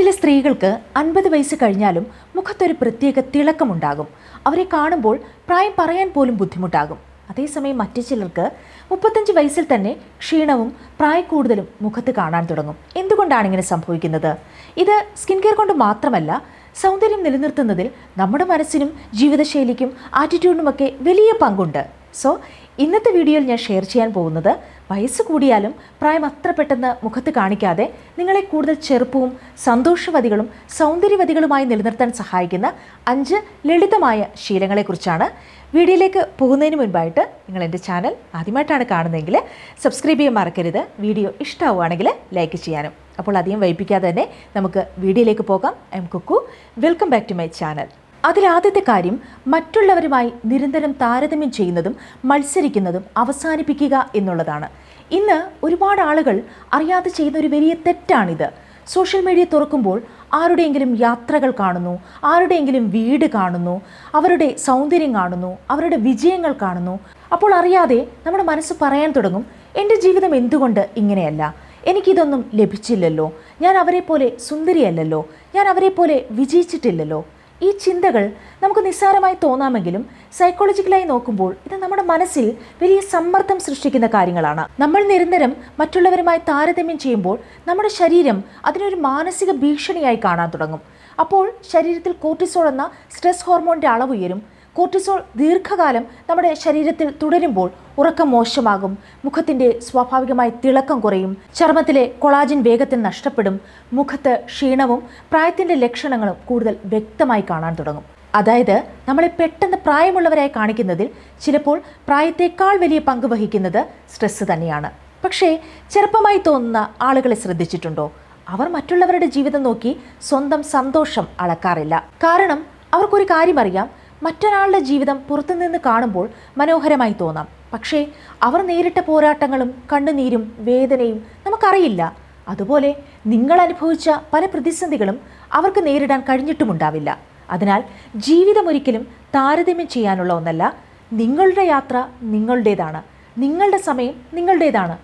ചില സ്ത്രീകൾക്ക് 50 വയസ്സ് കഴിഞ്ഞാലും മുഖത്തൊരു പ്രത്യേക തിളക്കമുണ്ടാകും. അവരെ കാണുമ്പോൾ പ്രായം പറയാൻ പോലും ബുദ്ധിമുട്ടാകും. അതേസമയം മറ്റു ചിലർക്ക് 35 വയസ്സിൽ തന്നെ ക്ഷീണവും പ്രായക്കൂടുതലും മുഖത്ത് കാണാൻ തുടങ്ങും. എന്തുകൊണ്ടാണ് ഇങ്ങനെ സംഭവിക്കുന്നത്? ഇത് സ്കിൻ കെയർ കൊണ്ട് മാത്രമല്ല, സൗന്ദര്യം നിലനിർത്തുന്നതിൽ നമ്മുടെ മനസ്സിനും ജീവിതശൈലിക്കും ആറ്റിറ്റ്യൂഡിനുമൊക്കെ വലിയ പങ്കുണ്ട്. സോ ഇന്നത്തെ വീഡിയോയിൽ ഞാൻ ഷെയർ ചെയ്യാൻ പോകുന്നത് വയസ്സ് കൂടിയാലും പ്രായം അത്ര പെട്ടെന്ന് മുഖത്ത് കാണിക്കാതെ നിങ്ങളെ കൂടുതൽ ചെറുപ്പവും സന്തോഷവതികളും സൗന്ദര്യവതികളുമായി നിലനിർത്താൻ സഹായിക്കുന്ന 5 ലളിതമായ ശീലങ്ങളെക്കുറിച്ചാണ്. വീഡിയോയിലേക്ക് പോകുന്നതിന് മുൻപായിട്ട് നിങ്ങൾ എൻ്റെ ചാനൽ ആദ്യമായിട്ടാണ് കാണുന്നതെങ്കിൽ സബ്സ്ക്രൈബ് ചെയ്യാൻ മറക്കരുത്. വീഡിയോ ഇഷ്ടമാവുകയാണെങ്കിൽ ലൈക്ക് ചെയ്യാനും. അപ്പോൾ അധികം വൈകിപ്പിക്കാതെ തന്നെ നമുക്ക് വീഡിയോയിലേക്ക് പോകാം. I'm Kukku. Welcome back to my channel. അതിലാദ്യത്തെ കാര്യം, മറ്റുള്ളവരുമായി നിരന്തരം താരതമ്യം ചെയ്യുന്നതും മത്സരിക്കുന്നതും അവസാനിപ്പിക്കുക എന്നുള്ളതാണ്. ഇന്ന് ഒരുപാട് ആളുകൾ അറിയാതെ ചെയ്യുന്ന ഒരു വലിയ തെറ്റാണിത്. സോഷ്യൽ മീഡിയ തുറക്കുമ്പോൾ ആരുടെയെങ്കിലും യാത്രകൾ കാണുന്നു, ആരുടെയെങ്കിലും വീട് കാണുന്നു, അവരുടെ സൗന്ദര്യം കാണുന്നു, അവരുടെ വിജയങ്ങൾ കാണുന്നു. അപ്പോൾ അറിയാതെ നമ്മുടെ മനസ്സ് പറയാൻ തുടങ്ങും, എൻ്റെ ജീവിതം എന്തുകൊണ്ട് ഇങ്ങനെയല്ല, എനിക്കിതൊന്നും ലഭിച്ചില്ലല്ലോ, ഞാൻ അവരെ പോലെ സുന്ദരിയല്ലല്ലോ, ഞാൻ അവരെ പോലെ വിജയിച്ചിട്ടില്ലല്ലോ. ഈ ചിന്തകൾ നമുക്ക് നിസ്സാരമായി തോന്നാമെങ്കിലും സൈക്കോളജിക്കലായി നോക്കുമ്പോൾ ഇത് നമ്മുടെ മനസ്സിൽ വലിയ സമ്മർദ്ദം സൃഷ്ടിക്കുന്ന കാര്യങ്ങളാണ്. നമ്മൾ നിരന്തരം മറ്റുള്ളവരുമായി താരതമ്യം ചെയ്യുമ്പോൾ നമ്മുടെ ശരീരം അതിനൊരു മാനസിക ഭീഷണിയായി കാണാൻ തുടങ്ങും. അപ്പോൾ ശരീരത്തിൽ കോർട്ടിസോൾ എന്ന സ്ട്രെസ് ഹോർമോണിൻ്റെ അളവ് ഉയരും. കോർട്ടിസോൾ ദീർഘകാലം നമ്മുടെ ശരീരത്തിൽ തുടരുമ്പോൾ ഉറക്കം മോശമാകും, മുഖത്തിൻ്റെ സ്വാഭാവികമായി തിളക്കം കുറയും, ചർമ്മത്തിലെ കൊളാജിൻ വേഗത്തിൽ നഷ്ടപ്പെടും, മുഖത്ത് ക്ഷീണവും പ്രായത്തിൻ്റെ ലക്ഷണങ്ങളും കൂടുതൽ വ്യക്തമായി കാണാൻ തുടങ്ങും. അതായത് നമ്മളെ പെട്ടെന്ന് പ്രായമുള്ളവരായി കാണിക്കുന്നതിൽ ചിലപ്പോൾ പ്രായത്തേക്കാൾ വലിയ പങ്ക് വഹിക്കുന്നത് സ്ട്രെസ്സ് തന്നെയാണ്. പക്ഷേ ചെറുപ്പമായി തോന്നുന്ന ആളുകളെ ശ്രദ്ധിച്ചിട്ടുണ്ടോ? അവർ മറ്റുള്ളവരുടെ ജീവിതം നോക്കി സ്വന്തം സന്തോഷം അളക്കാറില്ല. കാരണം അവർക്കൊരു കാര്യം അറിയാം, മറ്റൊരാളുടെ ജീവിതം പുറത്തുനിന്ന് കാണുമ്പോൾ മനോഹരമായി തോന്നാം, പക്ഷേ അവർ നേരിട്ട പോരാട്ടങ്ങളും കണ്ണുനീരും വേദനയും നമുക്കറിയില്ല. അതുപോലെ നിങ്ങൾ അനുഭവിച്ച പല പ്രതിസന്ധികളും അവർക്ക് നേരിടാൻ കഴിഞ്ഞിട്ടുമുണ്ടാവില്ല. അതിനാൽ ജീവിതം ഒരിക്കലും താരതമ്യം ചെയ്യാനുള്ള ഒന്നല്ല. നിങ്ങളുടെ യാത്ര നിങ്ങളുടേതാണ്, നിങ്ങളുടെ സമയം നിങ്ങളുടേതാണ്,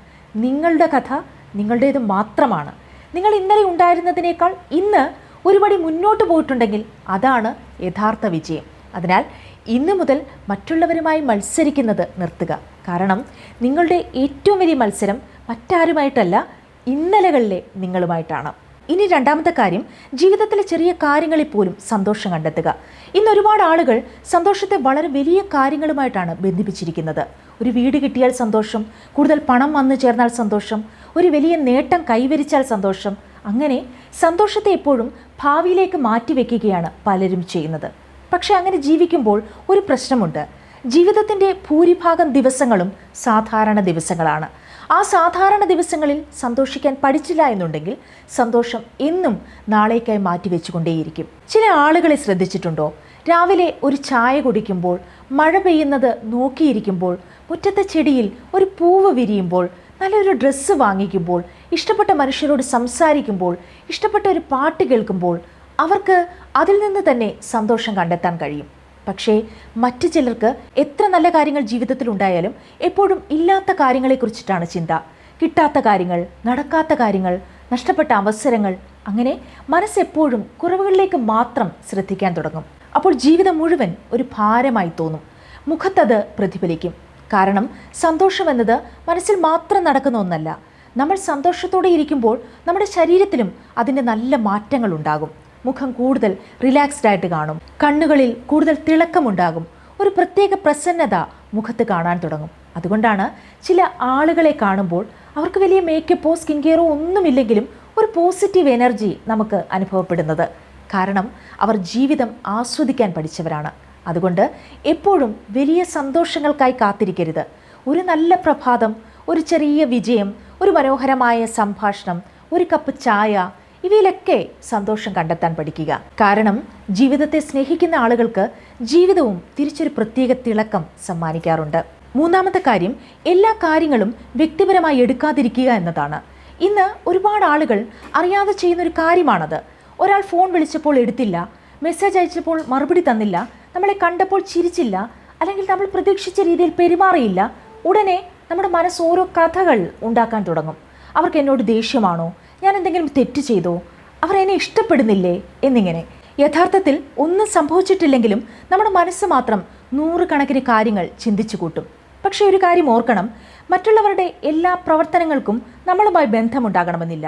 നിങ്ങളുടെ കഥ നിങ്ങളുടേത് മാത്രമാണ്. നിങ്ങൾ ഇന്നലെ ഉണ്ടായിരുന്നതിനേക്കാൾ ഇന്ന് ഒരുപടി മുന്നോട്ട് പോയിട്ടുണ്ടെങ്കിൽ അതാണ് യഥാർത്ഥ വിജയം. അതിനാൽ ഇന്നു മുതൽ മറ്റുള്ളവരുമായി മത്സരിക്കുന്നത് നിർത്തുക. കാരണം നിങ്ങളുടെ ഏറ്റവും വലിയ മത്സരം മറ്റാരുമായിട്ടല്ല, ഇന്നലകളിലെ നിങ്ങളുമായിട്ടാണ്. ഇനി രണ്ടാമത്തെ കാര്യം, ജീവിതത്തിലെ ചെറിയ കാര്യങ്ങളിൽ പോലും സന്തോഷം കണ്ടെത്തുക. ഇന്ന് ഒരുപാട് ആളുകൾ സന്തോഷത്തെ വളരെ വലിയ കാര്യങ്ങളുമായിട്ടാണ് ബന്ധിപ്പിച്ചിരിക്കുന്നത്. ഒരു വീട് കിട്ടിയാൽ സന്തോഷം, കൂടുതൽ പണം വന്നു ചേർന്നാൽ സന്തോഷം, ഒരു വലിയ നേട്ടം കൈവരിച്ചാൽ സന്തോഷം. അങ്ങനെ സന്തോഷത്തെ എപ്പോഴും ഭാവിയിലേക്ക് മാറ്റിവെക്കുകയാണ് പലരും ചെയ്യുന്നത്. പക്ഷെ അങ്ങനെ ജീവിക്കുമ്പോൾ ഒരു പ്രശ്നമുണ്ട്. ജീവിതത്തിൻ്റെ ഭൂരിഭാഗം ദിവസങ്ങളും സാധാരണ ദിവസങ്ങളാണ്. ആ സാധാരണ ദിവസങ്ങളിൽ സന്തോഷിക്കാൻ പഠിച്ചില്ല എന്നുണ്ടെങ്കിൽ സന്തോഷം എന്നും നാളേക്കായി മാറ്റിവെച്ചുകൊണ്ടേയിരിക്കും. ചില ആളുകളെ ശ്രദ്ധിച്ചിട്ടുണ്ടോ? രാവിലെ ഒരു ചായ കുടിക്കുമ്പോൾ, മഴ പെയ്യുന്നത് നോക്കിയിരിക്കുമ്പോൾ, മുറ്റത്തെ ചെടിയിൽ ഒരു പൂവ് വിരിയുമ്പോൾ, നല്ലൊരു ഡ്രസ്സ് വാങ്ങിക്കുമ്പോൾ, ഇഷ്ടപ്പെട്ട മനുഷ്യരോട് സംസാരിക്കുമ്പോൾ, ഇഷ്ടപ്പെട്ട ഒരു പാട്ട് കേൾക്കുമ്പോൾ അവർക്ക് അതിൽ നിന്ന് തന്നെ സന്തോഷം കണ്ടെത്താൻ കഴിയും. പക്ഷേ മറ്റു ചിലർക്ക് എത്ര നല്ല കാര്യങ്ങൾ ജീവിതത്തിൽ ഉണ്ടായാലും എപ്പോഴും ഇല്ലാത്ത കാര്യങ്ങളെക്കുറിച്ചിട്ടാണ് ചിന്ത. കിട്ടാത്ത കാര്യങ്ങൾ, നടക്കാത്ത കാര്യങ്ങൾ, നഷ്ടപ്പെട്ട അവസരങ്ങൾ, അങ്ങനെ മനസ്സെപ്പോഴും കുറവുകളിലേക്ക് മാത്രം ശ്രദ്ധിക്കാൻ തുടങ്ങും. അപ്പോൾ ജീവിതം മുഴുവൻ ഒരു ഭാരമായി തോന്നും. മുഖത്തത് പ്രതിഫലിക്കും. കാരണം സന്തോഷം എന്നത് മനസ്സിൽ മാത്രം നടക്കുന്ന ഒന്നല്ല. നമ്മൾ സന്തോഷത്തോടെ ഇരിക്കുമ്പോൾ നമ്മുടെ ശരീരത്തിലും അതിൻ്റെ നല്ല മാറ്റങ്ങൾ ഉണ്ടാകും. മുഖം കൂടുതൽ റിലാക്സ്ഡ് ആയിട്ട് കാണും, കണ്ണുകളിൽ കൂടുതൽ തിളക്കമുണ്ടാകും, ഒരു പ്രത്യേക പ്രസന്നത മുഖത്ത് കാണാൻ തുടങ്ങും. അതുകൊണ്ടാണ് ചില ആളുകളെ കാണുമ്പോൾ അവർക്ക് വലിയ മേക്കപ്പോ സ്കിൻ കെയറോ ഒന്നുമില്ലെങ്കിലും ഒരു പോസിറ്റീവ് എനർജി നമുക്ക് അനുഭവപ്പെടുന്നത്. കാരണം അവർ ജീവിതം ആസ്വദിക്കാൻ പഠിച്ചവരാണ്. അതുകൊണ്ട് എപ്പോഴും വലിയ സന്തോഷങ്ങൾക്കായി കാത്തിരിക്കരുത്. ഒരു നല്ല പ്രഭാതം, ഒരു ചെറിയ വിജയം, ഒരു മനോഹരമായ സംഭാഷണം, ഒരു കപ്പ് ചായ, ഇവയിലൊക്കെ സന്തോഷം കണ്ടെത്താൻ പഠിക്കുക. കാരണം ജീവിതത്തെ സ്നേഹിക്കുന്ന ആളുകൾക്ക് ജീവിതവും തിരിച്ചൊരു പ്രത്യേക തിളക്കം സമ്മാനിക്കാറുണ്ട്. മൂന്നാമത്തെ കാര്യം, എല്ലാ കാര്യങ്ങളും വ്യക്തിപരമായി എടുക്കാതിരിക്കുക എന്നതാണ്. ഇന്ന് ഒരുപാട് ആളുകൾ അറിയാതെ ചെയ്യുന്നൊരു കാര്യമാണത്. ഒരാൾ ഫോൺ വിളിച്ചപ്പോൾ എടുത്തില്ല, മെസ്സേജ് അയച്ചപ്പോൾ മറുപടി തന്നില്ല, നമ്മളെ കണ്ടപ്പോൾ ചിരിച്ചില്ല, അല്ലെങ്കിൽ നമ്മൾ പ്രതീക്ഷിച്ച രീതിയിൽ പെരുമാറിയില്ല. ഉടനെ നമ്മുടെ മനസ്സ് ഓരോ കഥകൾ ഉണ്ടാക്കാൻ തുടങ്ങും. അവർക്ക് എന്നോട് ദേഷ്യമാണോ, ഞാൻ എന്തെങ്കിലും തെറ്റ് ചെയ്തോ, അവർ എന്നെ ഇഷ്ടപ്പെടുന്നില്ലേ എന്നിങ്ങനെ. യഥാർത്ഥത്തിൽ ഒന്നും സംഭവിച്ചിട്ടില്ലെങ്കിലും നമ്മുടെ മനസ്സ് മാത്രം നൂറുകണക്കിന് കാര്യങ്ങൾ ചിന്തിച്ചു കൂട്ടും. പക്ഷേ ഒരു കാര്യം ഓർക്കണം, മറ്റുള്ളവരുടെ എല്ലാ പ്രവർത്തനങ്ങൾക്കും നമ്മളുമായി ബന്ധമുണ്ടാകണമെന്നില്ല.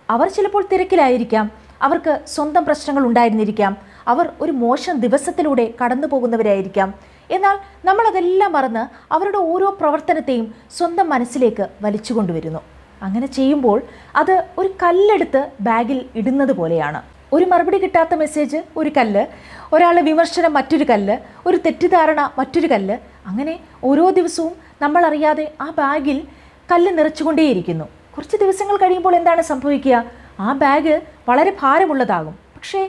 അവർ ചിലപ്പോൾ തിരക്കിലായിരിക്കാം, അവർക്ക് സ്വന്തം പ്രശ്നങ്ങൾ ഉണ്ടായിരുന്നിരിക്കാം, അവർ ഒരു മോശം ദിവസത്തിലൂടെ കടന്നു പോകുന്നവരായിരിക്കാം. എന്നാൽ നമ്മളതെല്ലാം മറന്ന് അവരുടെ ഓരോ പ്രവർത്തനത്തെയും സ്വന്തം മനസ്സിലേക്ക് വലിച്ചുകൊണ്ടുവരുന്നു. അങ്ങനെ ചെയ്യുമ്പോൾ അത് ഒരു കല്ലെടുത്ത് ബാഗിൽ ഇടുന്നത് പോലെയാണ്. ഒരു മറുപടി കിട്ടാത്ത മെസ്സേജ് ഒരു കല്ല്, ഒരാളുടെ വിമർശനം മറ്റൊരു കല്ല്, ഒരു തെറ്റിദ്ധാരണ മറ്റൊരു കല്ല്. അങ്ങനെ ഓരോ ദിവസവും നമ്മളറിയാതെ ആ ബാഗിൽ കല്ല് നിറച്ചുകൊണ്ടേയിരിക്കുന്നു. കുറച്ച് ദിവസങ്ങൾ കഴിയുമ്പോൾ എന്താണ് സംഭവിക്കുക? ആ ബാഗ് വളരെ ഭാരമുള്ളതാകും. പക്ഷേ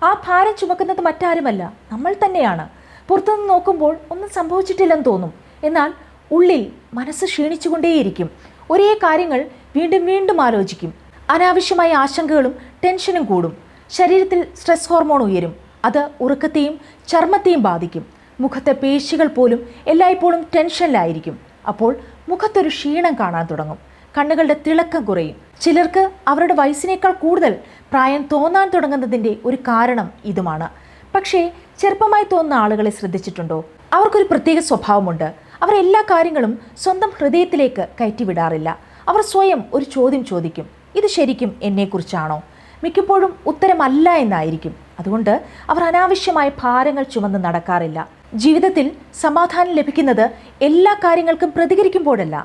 ആ ഭാരം ചുമക്കുന്നത് മറ്റാരുമല്ല, നമ്മൾ തന്നെയാണ്. പുറത്തുനിന്ന് നോക്കുമ്പോൾ ഒന്നും സംഭവിച്ചിട്ടില്ലെന്ന് തോന്നും. എന്നാൽ ഉള്ളിൽ മനസ്സ് ക്ഷീണിച്ചുകൊണ്ടേയിരിക്കും. ഒരേ കാര്യങ്ങൾ വീണ്ടും വീണ്ടും ആലോചിക്കും. അനാവശ്യമായ ആശങ്കകളും ടെൻഷനും കൂടും. ശരീരത്തിൽ സ്ട്രെസ് ഹോർമോൺ ഉയരും. അത് ഉറക്കത്തെയും ചർമ്മത്തെയും ബാധിക്കും. മുഖത്തെ പേശികൾ പോലും എല്ലായ്പ്പോഴും ടെൻഷനിലായിരിക്കും. അപ്പോൾ മുഖത്തൊരു ക്ഷീണം കാണാൻ തുടങ്ങും. കണ്ണുകളുടെ തിളക്കം കുറയും. ചിലർക്ക് അവരുടെ വയസ്സിനേക്കാൾ കൂടുതൽ പ്രായം തോന്നാൻ തുടങ്ങുന്നതിൻ്റെ ഒരു കാരണം ഇതുമാണ്. പക്ഷേ ചെറുപ്പമായി തോന്നുന്ന ആളുകളെ ശ്രദ്ധിച്ചിട്ടുണ്ടോ? അവർക്കൊരു പ്രത്യേക സ്വഭാവമുണ്ട്. അവർ എല്ലാ കാര്യങ്ങളും സ്വന്തം ഹൃദയത്തിലേക്ക് കയറ്റിവിടാറില്ല. അവർ സ്വയം ഒരു ചോദ്യം ചോദിക്കും, ഇത് ശരിക്കും എന്നെക്കുറിച്ചാണോ? മിക്കപ്പോഴും ഉത്തരമല്ല എന്നായിരിക്കും. അതുകൊണ്ട് അവർ അനാവശ്യമായ ഭാരങ്ങൾ ചുമന്ന് നടക്കാറില്ല. ജീവിതത്തിൽ സമാധാനം ലഭിക്കുന്നത് എല്ലാ കാര്യങ്ങൾക്കും പ്രതികരിക്കുമ്പോഴല്ല,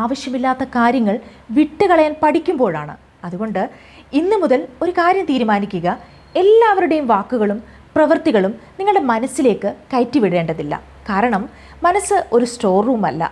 ആവശ്യമില്ലാത്ത കാര്യങ്ങൾ വിട്ടുകളയാൻ പഠിക്കുമ്പോഴാണ്. അതുകൊണ്ട് ഇന്നു മുതൽ ഒരു കാര്യം തീരുമാനിക്കുക, എല്ലാവരുടെയും വാക്കുകളും പ്രവൃത്തികളും നിങ്ങളുടെ മനസ്സിലേക്ക് കയറ്റിവിടേണ്ടതില്ല. കാരണം മനസ്സ് ഒരു സ്റ്റോർ റൂമല്ല,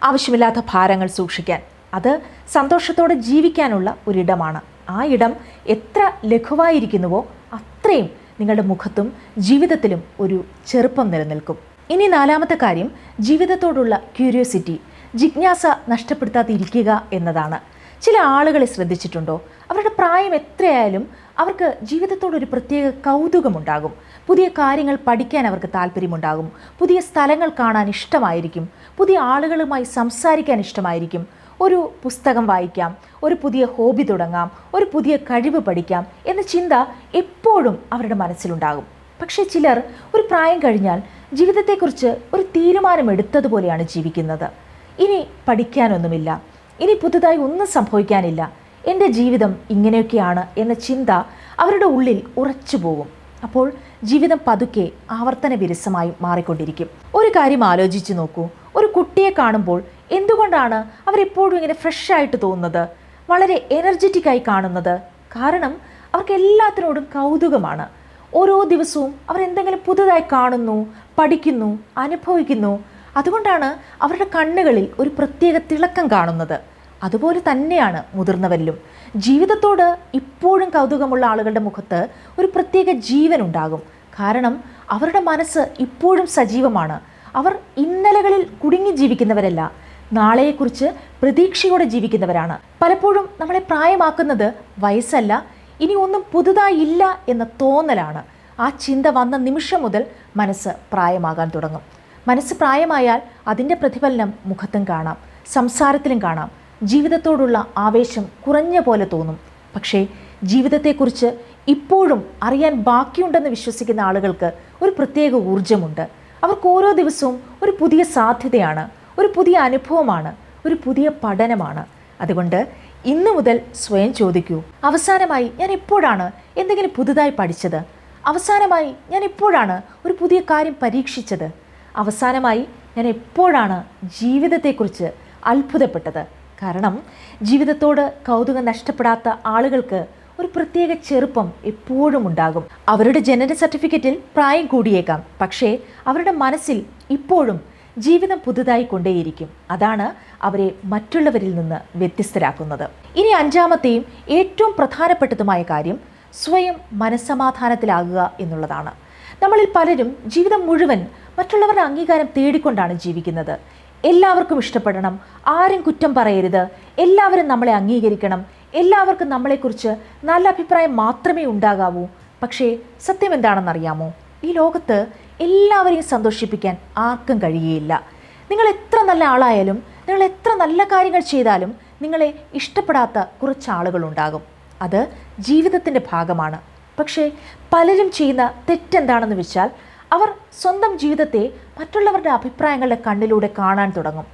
ആവശ്യമില്ലാത്ത ഭാരങ്ങൾ സൂക്ഷിക്കാൻ. അത് സന്തോഷത്തോടെ ജീവിക്കാനുള്ള ഒരിടമാണ്. ആ ഇടം എത്ര ലഘുവായിരിക്കുന്നുവോ അത്രയും നിങ്ങളുടെ മുഖത്തും ജീവിതത്തിലും ഒരു ചെറുപ്പം നിലനിൽക്കും. ഇനി നാലാമത്തെ കാര്യം, ജീവിതത്തോടുള്ള ക്യൂരിയോസിറ്റി, ജിജ്ഞാസ നഷ്ടപ്പെടുത്താതിരിക്കുക എന്നതാണ്. ചില ആളുകളെ ശ്രദ്ധിച്ചിട്ടുണ്ടോ? അവരുടെ പ്രായം എത്രയായാലും അവർക്ക് ജീവിതത്തോടൊരു പ്രത്യേക കൗതുകമുണ്ടാകും. പുതിയ കാര്യങ്ങൾ പഠിക്കാൻ അവർക്ക് താല്പര്യമുണ്ടാകും. പുതിയ സ്ഥലങ്ങൾ കാണാൻ ഇഷ്ടമായിരിക്കും. പുതിയ ആളുകളുമായി സംസാരിക്കാൻ ഇഷ്ടമായിരിക്കും. ഒരു പുസ്തകം വായിക്കാം, ഒരു പുതിയ ഹോബി തുടങ്ങാം, ഒരു പുതിയ കഴിവ് പഠിക്കാം എന്ന ചിന്ത എപ്പോഴും അവരുടെ മനസ്സിലുണ്ടാകും. പക്ഷേ ചിലർ ഒരു പ്രായം കഴിഞ്ഞാൽ ജീവിതത്തെക്കുറിച്ച് ഒരു തീരുമാനമെടുത്തതുപോലെയാണ് ജീവിക്കുന്നത്. ഇനി പഠിക്കാനൊന്നുമില്ല, ഇനി പുതുതായി ഒന്നും സംഭവിക്കാനില്ല, എൻ്റെ ജീവിതം ഇങ്ങനെയൊക്കെയാണ് എന്ന ചിന്ത അവരുടെ ഉള്ളിൽ ഉറച്ചു പോകും. അപ്പോൾ ജീവിതം പതുക്കെ ആവർത്തന വിരസമായി മാറിക്കൊണ്ടിരിക്കും. ഒരു കാര്യം ആലോചിച്ച് നോക്കൂ, ഒരു കുട്ടിയെ കാണുമ്പോൾ എന്തുകൊണ്ടാണ് അവരെപ്പോഴും ഇങ്ങനെ ഫ്രഷ് ആയിട്ട് തോന്നുന്നത്, വളരെ എനർജറ്റിക്കായി കാണുന്നത്? കാരണം അവർക്ക് എല്ലാത്തിനോടും കൗതുകമാണ്. ഓരോ ദിവസവും അവർ എന്തെങ്കിലും പുതുതായി കാണുന്നു, പഠിക്കുന്നു, അനുഭവിക്കുന്നു. അതുകൊണ്ടാണ് അവരുടെ കണ്ണുകളിൽ ഒരു പ്രത്യേക തിളക്കം കാണുന്നത്. അതുപോലെ തന്നെയാണ് മുതിർന്നവരിലും. ജീവിതത്തോട് ഇപ്പോഴും കൗതുകമുള്ള ആളുകളുടെ മുഖത്ത് ഒരു പ്രത്യേക ജീവൻ ഉണ്ടാകും. കാരണം അവരുടെ മനസ്സ് ഇപ്പോഴും സജീവമാണ്. അവർ ഇന്നലകളിൽ കുടുങ്ങി ജീവിക്കുന്നവരല്ല, നാളെയെക്കുറിച്ച് പ്രതീക്ഷയോടെ ജീവിക്കുന്നവരാണ്. പലപ്പോഴും നമ്മളെ പ്രായമാക്കുന്നത് വയസ്സല്ല, ഇനി ഒന്നും പുതുതായി ഇല്ല എന്ന തോന്നലാണ്. ആ ചിന്ത വന്ന നിമിഷം മുതൽ മനസ്സ് പ്രായമാകാൻ തുടങ്ങും. മനസ്സ് പ്രായമായാൽ അതിൻ്റെ പ്രതിഫലനം മുഖത്തും കാണാം, സംസാരത്തിലും കാണാം. ജീവിതത്തോടുള്ള ആവേശം കുറഞ്ഞ പോലെ തോന്നും. പക്ഷേ ജീവിതത്തെക്കുറിച്ച് ഇപ്പോഴും അറിയാൻ ബാക്കിയുണ്ടെന്ന് വിശ്വസിക്കുന്ന ആളുകൾക്ക് ഒരു പ്രത്യേക ഊർജമുണ്ട്. അവർക്ക് ഓരോ ദിവസവും ഒരു പുതിയ സാധ്യതയാണ്, ഒരു പുതിയ അനുഭവമാണ്, ഒരു പുതിയ പഠനമാണ്. അതുകൊണ്ട് ഇന്നു മുതൽ സ്വയം ചോദിക്കൂ, അവസാനമായി ഞാൻ എപ്പോഴാണ് എന്തെങ്കിലും പുതുതായി പഠിച്ചത്? അവസാനമായി ഞാൻ എപ്പോഴാണ് ഒരു പുതിയ കാര്യം പരീക്ഷിച്ചത്? അവസാനമായി ഞാൻ എപ്പോഴാണ് ജീവിതത്തെക്കുറിച്ച് അത്ഭുതപ്പെട്ടത്? കാരണം ജീവിതത്തോട് കൗതുകം നഷ്ടപ്പെടാത്ത ആളുകൾക്ക് ഒരു പ്രത്യേക ചെറുപ്പം എപ്പോഴും ഉണ്ടാകും. അവരുടെ ജനന സർട്ടിഫിക്കറ്റിൽ പ്രായം കൂടിയേക്കാം, പക്ഷേ അവരുടെ മനസ്സിൽ ഇപ്പോഴും ജീവിതം പുതുതായി കൊണ്ടേയിരിക്കും. അതാണ് അവരെ മറ്റുള്ളവരിൽ നിന്ന് വ്യത്യസ്തരാക്കുന്നത്. ഇനി അഞ്ചാമത്തെയും ഏറ്റവും പ്രധാനപ്പെട്ടതുമായ കാര്യം സ്വയം മനസ്സമാധാനത്തിലാകുക എന്നുള്ളതാണ്. നമ്മളിൽ പലരും ജീവിതം മുഴുവൻ മറ്റുള്ളവരുടെ അംഗീകാരം തേടിക്കൊണ്ടാണ് ജീവിക്കുന്നത്. എല്ലാവർക്കും ഇഷ്ടപ്പെടണം, ആരും കുറ്റം പറയരുത്, എല്ലാവരും നമ്മളെ അംഗീകരിക്കണം, എല്ലാവർക്കും നമ്മളെക്കുറിച്ച് നല്ല അഭിപ്രായം മാത്രമേ ഉണ്ടാകാവൂ. പക്ഷേ സത്യം എന്താണെന്നറിയാമോ? ഈ ലോകത്ത് എല്ലാവരെയും സന്തോഷിപ്പിക്കാൻ ആർക്കും കഴിയുകയില്ല. നിങ്ങൾ എത്ര നല്ല ആളായാലും, നിങ്ങൾ എത്ര നല്ല കാര്യങ്ങൾ ചെയ്താലും നിങ്ങളെ ഇഷ്ടപ്പെടാത്ത കുറച്ച് ആളുകളുണ്ടാകും. അത് ജീവിതത്തിൻ്റെ ഭാഗമാണ്. പക്ഷേ പലരും ചെയ്യുന്ന തെറ്റെന്താണെന്ന് വെച്ചാൽ അവർ സ്വന്തം ജീവിതത്തെ മറ്റുള്ളവരുടെ അഭിപ്രായങ്ങളുടെ കണ്ണിലൂടെ കാണാൻ തുടങ്ങും.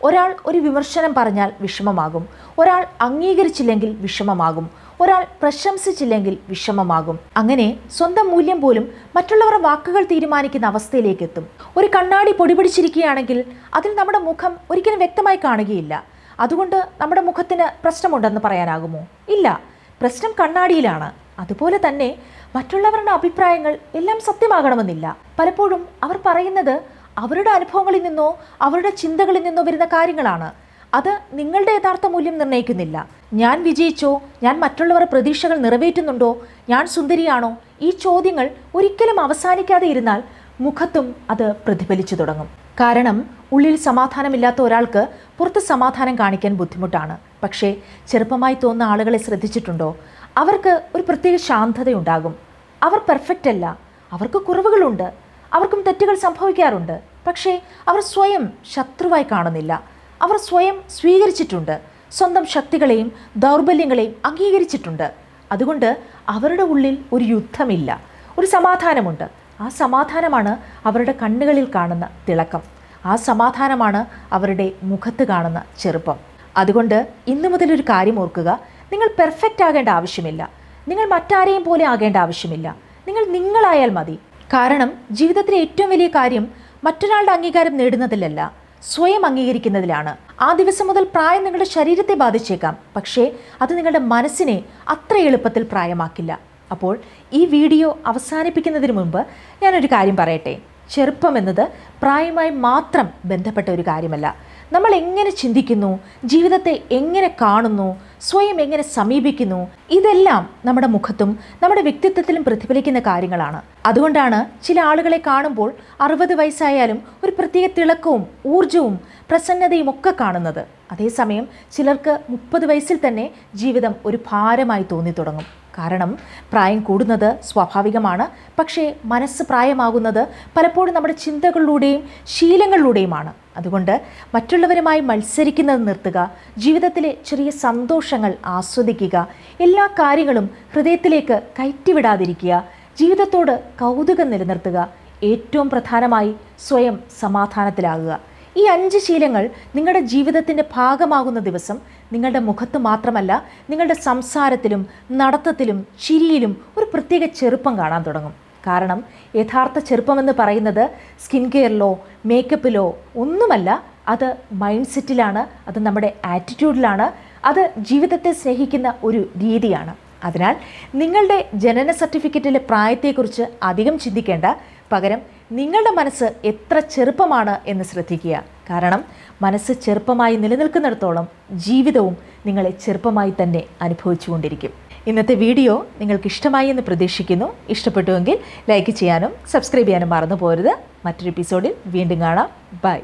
ഒരാൾ ഒരു വിമർശനം പറഞ്ഞാൽ വിഷമമാകും, ഒരാൾ അംഗീകരിച്ചില്ലെങ്കിൽ വിഷമമാകും, ഒരാൾ പ്രശംസിച്ചില്ലെങ്കിൽ വിഷമമാകും. അങ്ങനെ സ്വന്തം മൂല്യം പോലും മറ്റുള്ളവരുടെ വാക്കുകൾ തീരുമാനിക്കുന്ന അവസ്ഥയിലേക്ക് എത്തും. ഒരു കണ്ണാടി പൊടിപിടിച്ചിരിക്കുകയാണെങ്കിൽ അതിൽ നമ്മുടെ മുഖം ഒരിക്കലും വ്യക്തമായി കാണുകയില്ല. അതുകൊണ്ട് നമ്മുടെ മുഖത്തിന് പ്രശ്നമുണ്ടെന്ന് പറയാനാകുമോ? ഇല്ല, പ്രശ്നം കണ്ണാടിയിലാണ്. അതുപോലെ തന്നെ മറ്റുള്ളവരുടെ അഭിപ്രായങ്ങൾ എല്ലാം സത്യമാകണമെന്നില്ല. പലപ്പോഴും അവർ പറയുന്നത് അവരുടെ അനുഭവങ്ങളിൽ നിന്നോ അവരുടെ ചിന്തകളിൽ നിന്നോ വരുന്ന കാര്യങ്ങളാണ്. അത് നിങ്ങളുടെ യഥാർത്ഥ മൂല്യം നിർണ്ണയിക്കുന്നില്ല. ഞാൻ വിജയിച്ചോ, ഞാൻ മറ്റുള്ളവരുടെ പ്രതീക്ഷകൾ നിറവേറ്റുന്നുണ്ടോ, ഞാൻ സുന്ദരിയാണോ, ഈ ചോദ്യങ്ങൾ ഒരിക്കലും അവസാനിക്കാതെ ഇരുന്നാൽ മുഖത്തും അത് പ്രതിഫലിച്ചു തുടങ്ങും. കാരണം ഉള്ളിൽ സമാധാനമില്ലാത്ത ഒരാൾക്ക് പുറത്ത് സമാധാനം കാണിക്കാൻ ബുദ്ധിമുട്ടാണ്. പക്ഷേ ചെറുപ്പമായി തോന്നുന്ന ആളുകളെ ശ്രദ്ധിച്ചിട്ടുണ്ടോ? അവർക്ക് ഒരു പ്രത്യേക ശാന്തതയുണ്ടാകും. അവർ പെർഫെക്റ്റ് അല്ല, അവർക്ക് കുറവുകളുണ്ട്, അവർക്കും തെറ്റുകൾ സംഭവിക്കാറുണ്ട്. പക്ഷേ അവർ സ്വയം ശത്രുവായി കാണുന്നില്ല. അവർ സ്വയം സ്വീകരിച്ചിട്ടുണ്ട്, സ്വന്തം ശക്തികളെയും ദൗർബല്യങ്ങളെയും അംഗീകരിച്ചിട്ടുണ്ട്. അതുകൊണ്ട് അവരുടെ ഉള്ളിൽ ഒരു യുദ്ധമില്ല, ഒരു സമാധാനമുണ്ട്. ആ സമാധാനമാണ് അവരുടെ കണ്ണുകളിൽ കാണുന്ന തിളക്കം. ആ സമാധാനമാണ് അവരുടെ മുഖത്ത് കാണുന്ന ചെറുപ്പം. അതുകൊണ്ട് ഇന്നു മുതൽ ഒരു കാര്യം ഓർക്കുക, നിങ്ങൾ പെർഫെക്റ്റ് ആകേണ്ട ആവശ്യമില്ല, നിങ്ങൾ മറ്റാരെയും പോലെ ആകേണ്ട ആവശ്യമില്ല. നിങ്ങളായാൽ മതി. കാരണം ജീവിതത്തിലെ ഏറ്റവും വലിയ കാര്യം മറ്റൊരാളുടെ അംഗീകാരം നേടുന്നതിലല്ല, സ്വയം അംഗീകരിക്കുന്നതിലാണ്. ആ ദിവസം മുതൽ പ്രായം നിങ്ങളുടെ ശരീരത്തെ ബാധിച്ചേക്കാം, പക്ഷേ അത് നിങ്ങളുടെ മനസ്സിനെ അത്ര എളുപ്പത്തിൽ പ്രായമാക്കില്ല. അപ്പോൾ ഈ വീഡിയോ അവസാനിപ്പിക്കുന്നതിന് മുൻപ് ഞാനൊരു കാര്യം പറയട്ടെ. ചെറുപ്പം എന്നത് പ്രായമായി മാത്രം ബന്ധപ്പെട്ട ഒരു കാര്യമല്ല. നമ്മൾ എങ്ങനെ ചിന്തിക്കുന്നു, ജീവിതത്തെ എങ്ങനെ കാണുന്നു, സ്വയം എങ്ങനെ സമീപിക്കുന്നു, ഇതെല്ലാം നമ്മുടെ മുഖത്തും നമ്മുടെ വ്യക്തിത്വത്തിലും പ്രതിഫലിക്കുന്ന കാര്യങ്ങളാണ്. അതുകൊണ്ടാണ് ചില ആളുകളെ കാണുമ്പോൾ 60 വയസ്സായാലും ഒരു പ്രത്യേക തിളക്കവും ഊർജവും പ്രസന്നതയും ഒക്കെ കാണുന്നത്. അതേസമയം ചിലർക്ക് 30 വയസ്സിൽ തന്നെ ജീവിതം ഒരു ഭാരമായി തോന്നി തുടങ്ങും. കാരണം പ്രായം കൂടുന്നത് സ്വാഭാവികമാണ്. പക്ഷേ മനസ്സ് പ്രായമാകുന്നത് പലപ്പോഴും നമ്മുടെ ചിന്തകളിലൂടെയും ശീലങ്ങളിലൂടെയുമാണ്. അതുകൊണ്ട് മറ്റുള്ളവരുമായി മത്സരിക്കുന്നത് നിർത്തുക, ജീവിതത്തിലെ ചെറിയ സന്തോഷങ്ങൾ ആസ്വദിക്കുക, എല്ലാ കാര്യങ്ങളും ഹൃദയത്തിലേക്ക് കയറ്റിവിടാതിരിക്കുക, ജീവിതത്തോട് കൗതുകം നിലനിർത്തുക, ഏറ്റവും പ്രധാനമായി സ്വയം സമാധാനത്തിലാകുക. ഈ 5 ശീലങ്ങൾ നിങ്ങളുടെ ജീവിതത്തിൻ്റെ ഭാഗമാകുന്ന ദിവസം നിങ്ങളുടെ മുഖത്ത് മാത്രമല്ല, നിങ്ങളുടെ സംസാരത്തിലും നടത്തത്തിലും ചിരിയിലും ഒരു പ്രത്യേക ചെറുപ്പം കാണാൻ തുടങ്ങും. കാരണം യഥാർത്ഥ ചെറുപ്പമെന്ന് പറയുന്നത് സ്കിൻ കെയറിലോ മേക്കപ്പിലോ ഒന്നുമല്ല, അത് മൈൻഡ് സെറ്റിലാണ്, അത് നമ്മുടെ ആറ്റിറ്റ്യൂഡിലാണ്, അത് ജീവിതത്തെ സ്നേഹിക്കുന്ന ഒരു രീതിയാണ്. അതിനാൽ നിങ്ങളുടെ ജനന സർട്ടിഫിക്കറ്റിലെ പ്രായത്തെക്കുറിച്ച് അധികം ചിന്തിക്കേണ്ട, പകരം നിങ്ങളുടെ മനസ്സ് എത്ര ചെറുപ്പമാണ് എന്ന് ശ്രദ്ധിക്കുക. കാരണം മനസ്സ് ചെറുപ്പമായി നിലനിൽക്കുന്നിടത്തോളം ജീവിതവും നിങ്ങളെ ചെറുപ്പമായി തന്നെ അനുഭവിച്ചുകൊണ്ടിരിക്കും. ഇന്നത്തെ വീഡിയോ നിങ്ങൾക്ക് ഇഷ്ടമായി എന്ന് പ്രതീക്ഷിക്കുന്നു. ഇഷ്ടപ്പെട്ടുവെങ്കിൽ ലൈക്ക് ചെയ്യാനും സബ്സ്ക്രൈബ് ചെയ്യാനും മറന്നു പോകരുത്. മറ്റൊരു എപ്പിസോഡിൽ വീണ്ടും കാണാം. ബൈ.